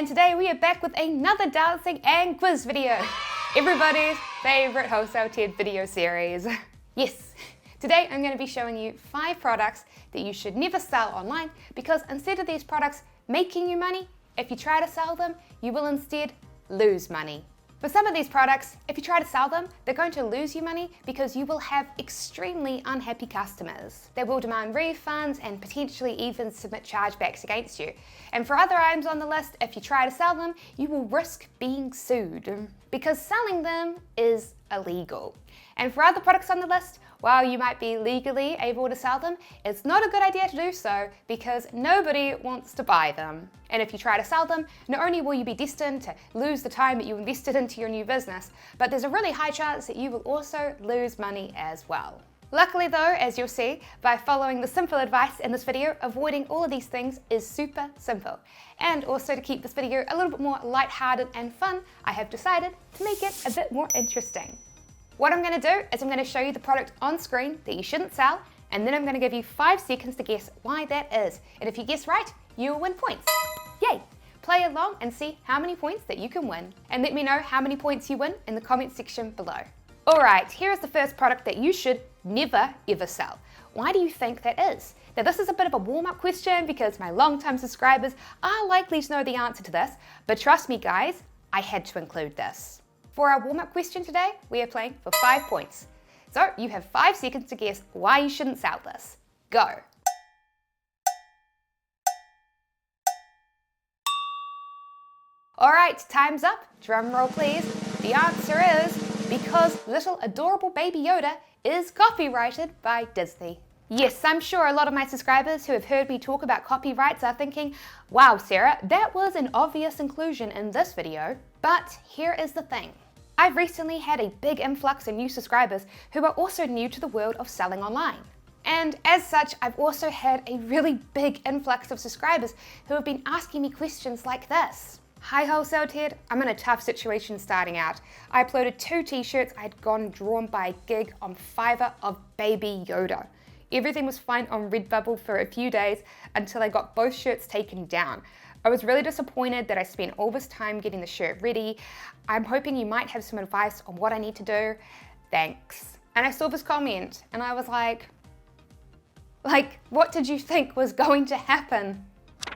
and today we are back with another dancing and quiz video. Everybody's favorite Wholesale Ted video series. Yes, today I'm going to be showing you 5 products that you should never sell online because instead of these products making you money, if you try to sell them, you will instead lose money. For some of these products, if you try to sell them, they're going to lose you money because you will have extremely unhappy customers. They will demand refunds and potentially even submit chargebacks against you. And for other items on the list, if you try to sell them, you will risk being sued because selling them is illegal. And for other products on the list, while you might be legally able to sell them, it's not a good idea to do so because nobody wants to buy them. And if you try to sell them, not only will you be destined to lose the time that you invested into your new business, but there's a really high chance that you will also lose money as well. Luckily though, as you'll see, by following the simple advice in this video, avoiding all of these things is super simple. And also to keep this video a little bit more lighthearted and fun, I have decided to make it a bit more interesting. What I'm going to do is I'm going to show you the product on screen that you shouldn't sell, and then I'm going to give you 5 seconds to guess why that is. And if you guess right, you will win points. Yay! Play along and see how many points that you can win. And let me know how many points you win in the comment section below. Alright, here is the first product that you should never ever sell. Why do you think that is? Now this is a bit of a warm-up question because my long-time subscribers are likely to know the answer to this, but trust me guys, I had to include this. For our warm-up question today, we are playing for 5 points. So you have 5 seconds to guess why you shouldn't sell this. Go! Alright, time's up. Drum roll please. The answer is because little adorable baby Yoda is copyrighted by Disney. Yes, I'm sure a lot of my subscribers who have heard me talk about copyrights are thinking, wow Sarah, that was an obvious inclusion in this video. But here is the thing. I've recently had a big influx of new subscribers who are also new to the world of selling online. And as such, I've also had a really big influx of subscribers who have been asking me questions like this. Hi Wholesale Ted, I'm in a tough situation starting out. I uploaded 2 t-shirts I'd gone drawn by a gig on Fiverr of baby Yoda. Everything was fine on Redbubble for a few days until I got both shirts taken down. I was really disappointed that I spent all this time getting the shirt ready. I'm hoping you might have some advice on what I need to do. Thanks. And I saw this comment and I was like, what did you think was going to happen?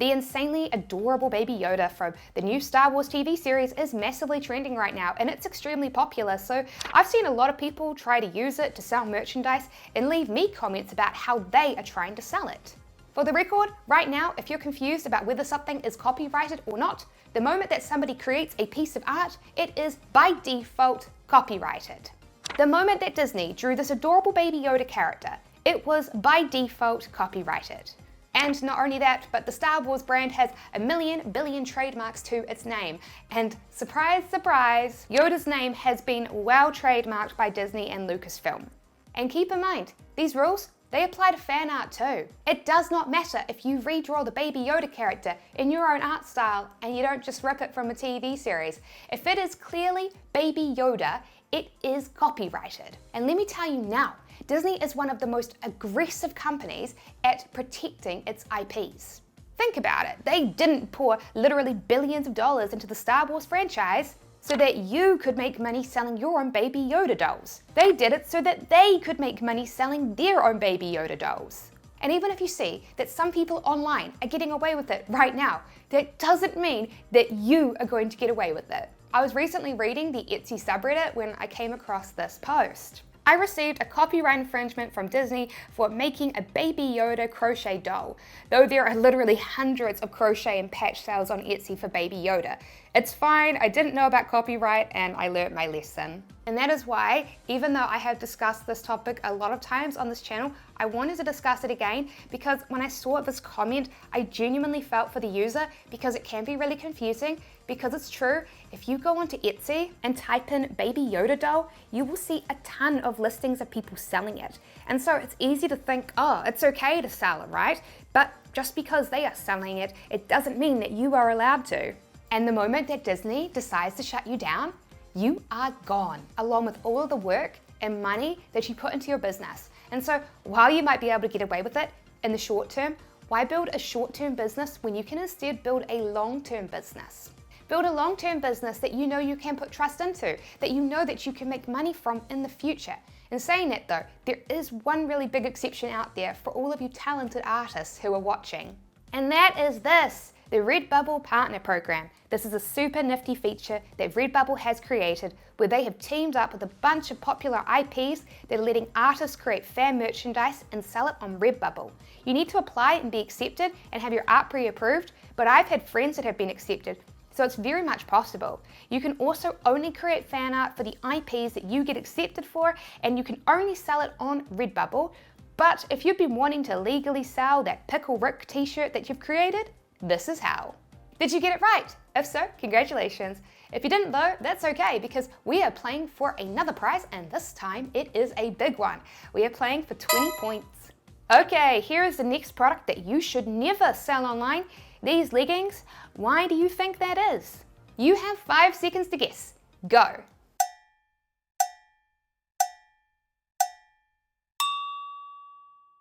The insanely adorable baby Yoda from the new Star Wars TV series is massively trending right now and it's extremely popular, so I've seen a lot of people try to use it to sell merchandise and leave me comments about how they are trying to sell it. For the record, right now, if you're confused about whether something is copyrighted or not, the moment that somebody creates a piece of art, it is by default copyrighted. The moment that Disney drew this adorable baby Yoda character, it was by default copyrighted. And not only that, but the Star Wars brand has a billion trademarks to its name. And surprise, surprise, Yoda's name has been well trademarked by Disney and Lucasfilm. And keep in mind, these rules, they apply to fan art too. It does not matter if you redraw the baby Yoda character in your own art style and you don't just rip it from a TV series. If it is clearly baby Yoda, it is copyrighted. And let me tell you now, Disney is one of the most aggressive companies at protecting its IPs. Think about it, they didn't pour literally billions of dollars into the Star Wars franchise so that you could make money selling your own baby Yoda dolls. They did it so that they could make money selling their own baby Yoda dolls. And even if you see that some people online are getting away with it right now, that doesn't mean that you are going to get away with it. I was recently reading the Etsy subreddit when I came across this post. I received a copyright infringement from Disney for making a baby Yoda crochet doll, though there are literally hundreds of crochet and patch sales on Etsy for baby Yoda. It's fine, I didn't know about copyright and I learnt my lesson. And that is why, even though I have discussed this topic a lot of times on this channel, I wanted to discuss it again because when I saw this comment, I genuinely felt for the user because it can be really confusing. Because it's true, if you go onto Etsy and type in baby Yoda doll, you will see a ton of listings of people selling it. And so it's easy to think, oh, it's okay to sell it, right? But just because they are selling it, it doesn't mean that you are allowed to. And the moment that Disney decides to shut you down, you are gone, along with all of the work and money that you put into your business. And so while you might be able to get away with it in the short term, Why build a short-term business when you can instead build a long-term business? Build a long-term business that you know you can put trust into, that you know that you can make money from in the future. In saying that though, there is one really big exception out there for all of you talented artists who are watching. And that is this, the Redbubble Partner Program. This is a super nifty feature that Redbubble has created where they have teamed up with a bunch of popular IPs that are letting artists create fan merchandise and sell it on Redbubble. You need to apply and be accepted and have your art pre-approved, but I've had friends that have been accepted, so it's very much possible. You can also only create fan art for the IPs that you get accepted for, and you can only sell it on Redbubble. But if you've been wanting to legally sell that Pickle Rick t-shirt that you've created, this is how. Did you get it right? If so, congratulations. If you didn't though, that's okay because we are playing for another prize and this time it is a big one. We are playing for 20 points. Okay, here is the next product that you should never sell online. These leggings. Why do you think that is? You have 5 seconds to guess. Go.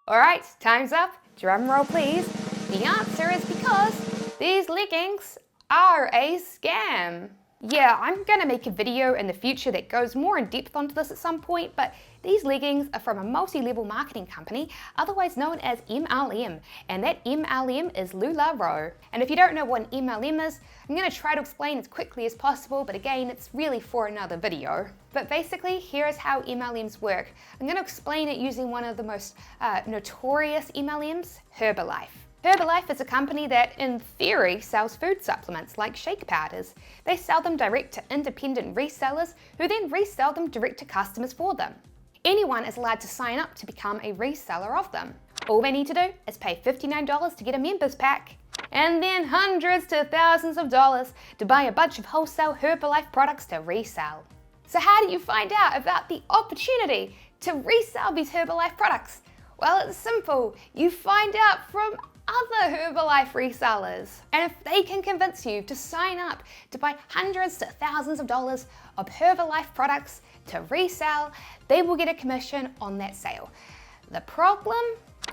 Alright, time's up. Drum roll please. The answer is because these leggings are a scam. Yeah, I'm gonna make a video in the future that goes more in depth onto this at some point, but these leggings are from a multi-level marketing company, otherwise known as MLM, and that MLM is LuLaRoe. And if you don't know what an MLM is, I'm gonna try to explain as quickly as possible, but again, it's really for another video. But basically, here's how MLMs work. I'm gonna explain it using one of the most notorious MLMs, Herbalife. Herbalife is a company that, in theory, sells food supplements like shake powders. They sell them direct to independent resellers who then resell them direct to customers for them. Anyone is allowed to sign up to become a reseller of them. All they need to do is pay $59 to get a members pack, and then hundreds to thousands of dollars to buy a bunch of wholesale Herbalife products to resell. So how do you find out about the opportunity to resell these Herbalife products? Well, it's simple. You find out from other Herbalife resellers. And if they can convince you to sign up to buy hundreds to thousands of dollars of Herbalife products to resell, they will get a commission on that sale. The problem?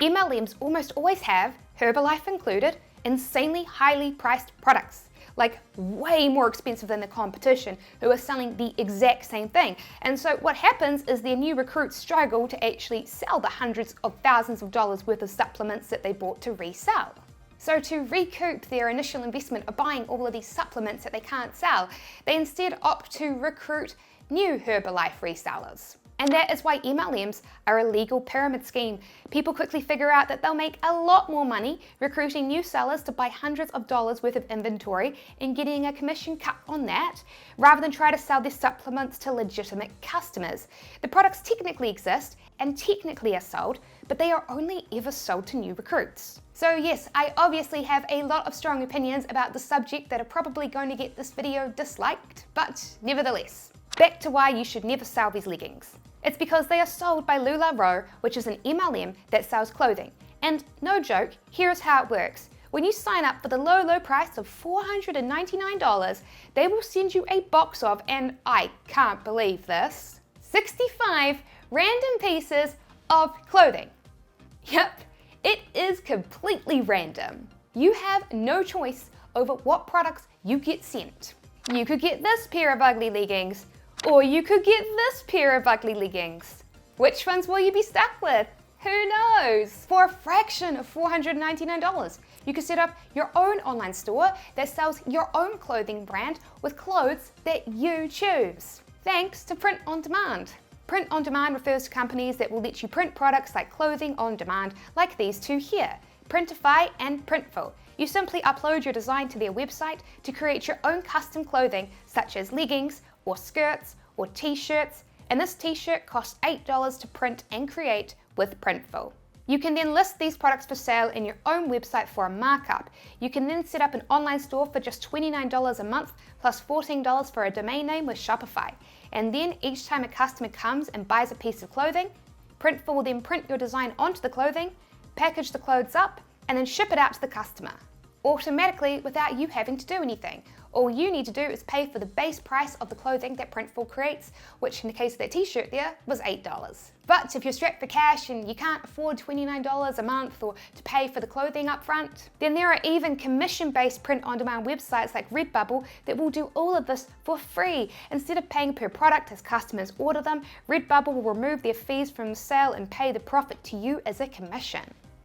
MLMs almost always have, Herbalife included, insanely highly priced products, like way more expensive than the competition who are selling the exact same thing. And so what happens is their new recruits struggle to actually sell the hundreds of thousands of dollars worth of supplements that they bought to resell. So to recoup their initial investment of buying all of these supplements that they can't sell, they instead opt to recruit new Herbalife resellers. And that is why MLMs are a legal pyramid scheme. People quickly figure out that they'll make a lot more money recruiting new sellers to buy hundreds of dollars worth of inventory and getting a commission cut on that, rather than try to sell their supplements to legitimate customers. The products technically exist and technically are sold, but they are only ever sold to new recruits. So yes, I obviously have a lot of strong opinions about the subject that are probably going to get this video disliked, but nevertheless. Back to why you should never sell these leggings. It's because they are sold by LuLaRoe, which is an MLM that sells clothing. And no joke, here's how it works. When you sign up for the low price of $499, they will send you a box of, and I can't believe this, 65 random pieces of clothing. Yep, it is completely random. You have no choice over what products you get sent. You could get this pair of ugly leggings, or you could get this pair of ugly leggings. Which ones will you be stuck with? Who knows? For a fraction of $499, you could set up your own online store that sells your own clothing brand with clothes that you choose. Thanks to Print on Demand. Print on Demand refers to companies that will let you print products like clothing on demand, like these two here, Printify and Printful. You simply upload your design to their website to create your own custom clothing, such as leggings, or skirts, or t-shirts, and this t-shirt costs $8 to print and create with Printful. You can then list these products for sale in your own website for a markup. You can then set up an online store for just $29 a month, plus $14 for a domain name with Shopify. And then each time a customer comes and buys a piece of clothing, Printful will then print your design onto the clothing, package the clothes up, and then ship it out to the customer. automatically without you having to do anything. All you need to do is pay for the base price of the clothing that Printful creates, which in the case of that t-shirt there was $8. But if you're strapped for cash and you can't afford $29 a month or to pay for the clothing up front, then there are even commission-based print-on-demand websites like Redbubble that will do all of this for free. Instead of paying per product as customers order them, Redbubble will remove their fees from the sale and pay the profit to you as a commission.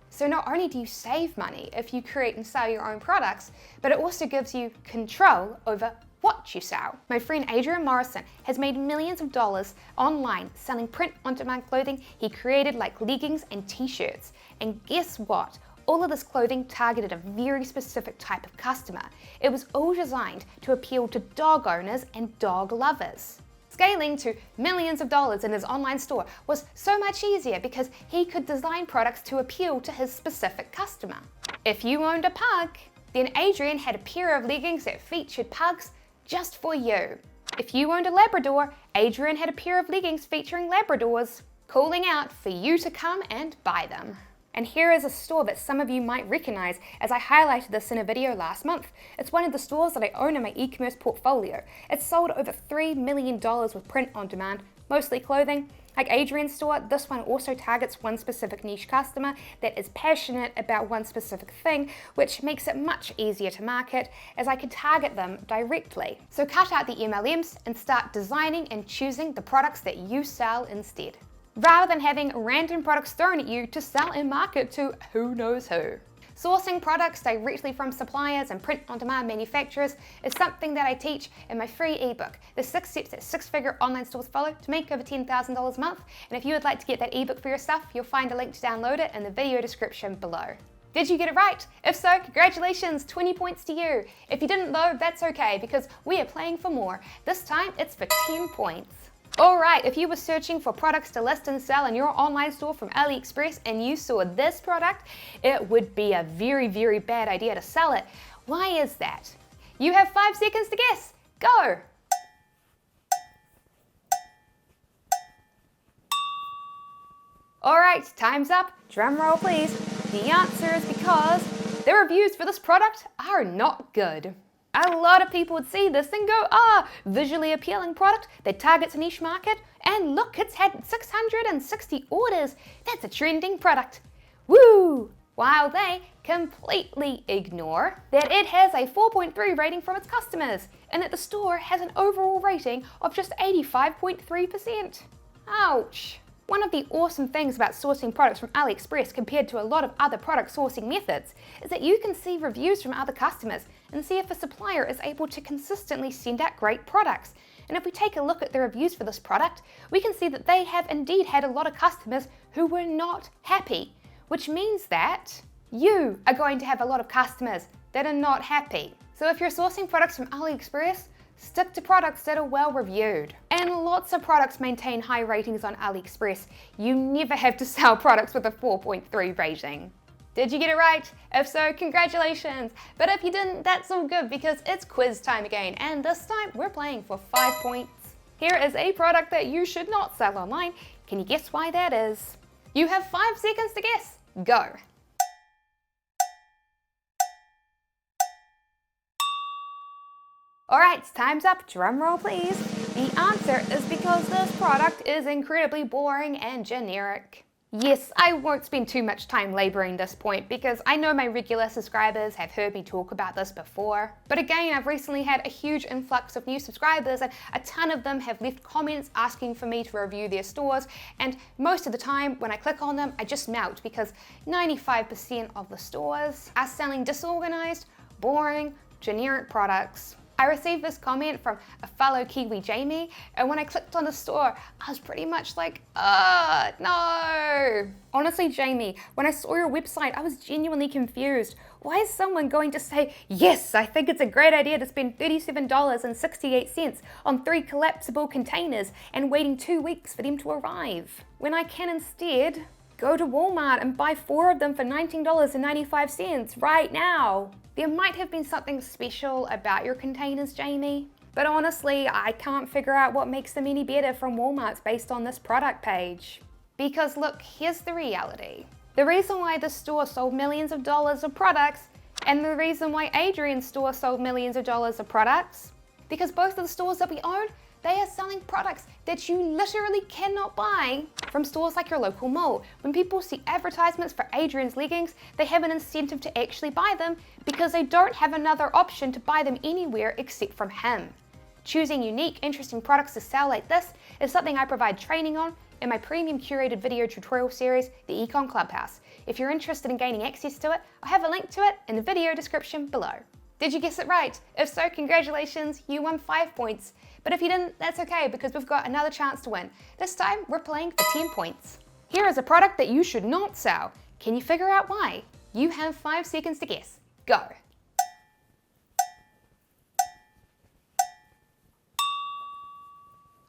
So not only do you save money if you create and sell your own products, but it also gives you control over what you sell. My friend Adrian Morrison has made millions of dollars online selling print-on-demand clothing he created like leggings and t-shirts. And guess what? All of this clothing targeted a very specific type of customer. It was all designed to appeal to dog owners and dog lovers. Scaling to millions of dollars in his online store was so much easier because he could design products to appeal to his specific customer. If you owned a pug, then Adrian had a pair of leggings that featured pugs just for you. If you owned a Labrador, Adrian had a pair of leggings featuring Labradors, calling out for you to come and buy them. And here is a store that some of you might recognize, as I highlighted this in a video last month. It's one of the stores that I own in my e-commerce portfolio. It's sold over $3 million with print on demand, mostly clothing. Like Adrian's store, this one also targets one specific niche customer that is passionate about one specific thing, which makes it much easier to market as I can target them directly. So cut out the MLMs and start designing and choosing the products that you sell instead, rather than having random products thrown at you to sell and market to who knows who. Sourcing products directly from suppliers and print-on-demand manufacturers is something that I teach in my free ebook, The 6 Steps That Six-Figure Online Stores Follow to Make Over $10,000 a Month. And if you would like to get that ebook for yourself, you'll find a link to download it in the video description below. Did you get it right? If so, congratulations, 20 points to you. If you didn't though, that's okay because we are playing for more. This time it's for 10 points. Alright, if you were searching for products to list and sell in your online store from Aliexpress and you saw this product, it would be a very, very bad idea to sell it. Why is that? You have 5 seconds to guess. Go! Alright, time's up. Drum roll please. The answer is because the reviews for this product are not good. A lot of people would see this and go, visually appealing product that targets a niche market, and look, it's had 660 orders. That's a trending product. Woo! While they completely ignore that it has a 4.3 rating from its customers, and that the store has an overall rating of just 85.3%. Ouch! One of the awesome things about sourcing products from AliExpress compared to a lot of other product sourcing methods is that you can see reviews from other customers and see if a supplier is able to consistently send out great products. And if we take a look at the reviews for this product, we can see that they have indeed had a lot of customers who were not happy, which means that you are going to have a lot of customers that are not happy. So if you're sourcing products from AliExpress, stick to products that are well reviewed. And lots of products maintain high ratings on AliExpress. You never have to sell products with a 4.3 rating. Did you get it right? If so, congratulations. But if you didn't, that's all good because it's quiz time again. And this time we're playing for 5 points. Here is a product that you should not sell online. Can you guess why that is? You have 5 seconds to guess. Go. Alright, time's up. Drum roll please. The answer is because this product is incredibly boring and generic. Yes, I won't spend too much time laboring this point because I know my regular subscribers have heard me talk about this before. But again, I've recently had a huge influx of new subscribers and a ton of them have left comments asking for me to review their stores, and most of the time when I click on them, I just melt because 95% of the stores are selling disorganized, boring, generic products. I received this comment from a fellow Kiwi, Jamie, and when I clicked on the store, I was pretty much like, no. Honestly, Jamie, when I saw your website, I was genuinely confused. Why is someone going to say, yes, I think it's a great idea to spend $37.68 on 3 collapsible containers and waiting 2 weeks for them to arrive, when I can instead go to Walmart and buy 4 of them for $19.95 right now. There might have been something special about your containers, Jamie, but honestly, I can't figure out what makes them any better from Walmart's based on this product page. Because look, here's the reality. The reason why this store sold millions of dollars of products And the reason why Adrian's store sold millions of dollars of products, because both of the stores that we own, they are selling products that you literally cannot buy from stores like your local mall. When people see advertisements for Adrian's leggings, they have an incentive to actually buy them because they don't have another option to buy them anywhere except from him. Choosing unique, interesting products to sell like this is something I provide training on in my premium curated video tutorial series, the Econ Clubhouse. If you're interested in gaining access to it, I'll have a link to it in the video description below. Did you guess it right? If so, congratulations, you won 5 points. But if you didn't, that's okay because we've got another chance to win. This time, we're playing for 10 points. Here is a product that you should not sell. Can you figure out why? You have 5 seconds to guess. Go.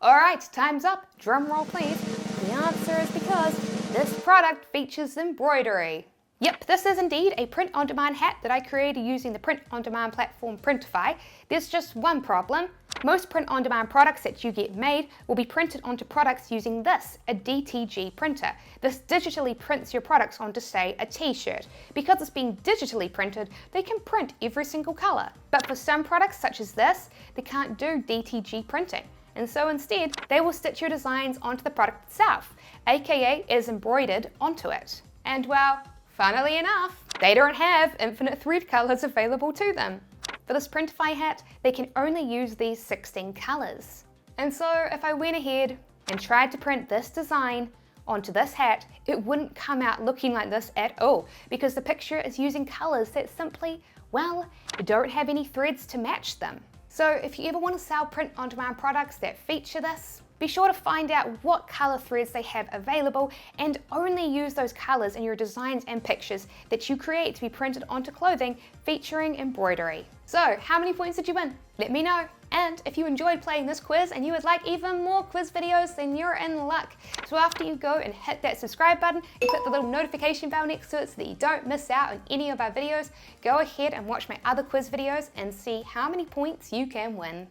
Alright, time's up. Drum roll please. The answer is because this product features embroidery. Yep, this is indeed a print-on-demand hat that I created using the print-on-demand platform Printify. There's just one problem. Most print-on-demand products that you get made will be printed onto products using this, a DTG printer. This digitally prints your products onto, say, a t-shirt. Because it's being digitally printed, they can print every single color. But for some products, such as this, they can't do DTG printing. And so instead, they will stitch your designs onto the product itself, aka is embroidered onto it. And well, funnily enough, they don't have infinite thread colors available to them. For this Printify hat, they can only use these 16 colors. And so if I went ahead and tried to print this design onto this hat, it wouldn't come out looking like this at all because the picture is using colors that simply, well, don't have any threads to match them. So if you ever want to sell print-on-demand products that feature this, be sure to find out what color threads they have available and only use those colors in your designs and pictures that you create to be printed onto clothing featuring embroidery. So how many points did you win? Let me know. And if you enjoyed playing this quiz and you would like even more quiz videos, then you're in luck. So after you go and hit that subscribe button and click the little notification bell next to it so that you don't miss out on any of our videos, go ahead and watch my other quiz videos and see how many points you can win.